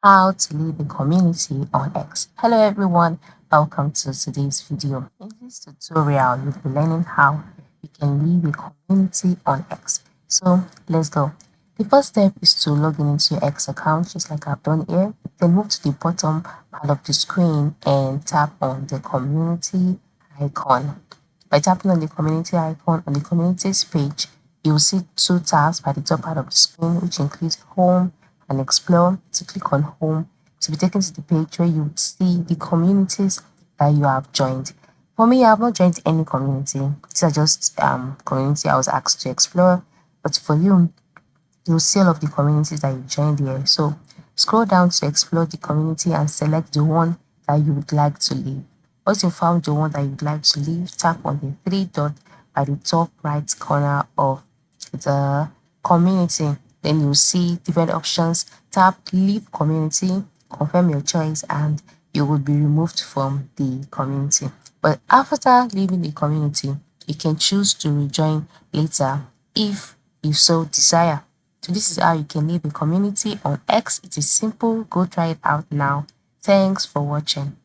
How to leave a community on X. Hello everyone, welcome to today's video. In this tutorial, you'll be learning how you can leave a community on X. So let's go. The first step is to log in into your X account, just like I've done here. Then move to the bottom part of the screen and tap on the community icon. By tapping on the community icon on the communities page, you'll see two tabs by the top part of the screen, which includes home and explore. To click on home to be taken to the page where you would see the communities that you have joined. For me, I have not joined any community. These are just community I was asked to explore. But for you, you'll see all of the communities that you joined here. So scroll down to explore the community and select the one that you would like to leave. Once you found the one that you'd like to leave, tap on the three dots by the top right corner of the community. Then you'll see different options. Tap leave community, confirm your choice, and you will be removed from the community. But after leaving the community, you can choose to rejoin later if you so desire. So this is how you can leave a community on X. It is simple. Go try it out now. Thanks for watching.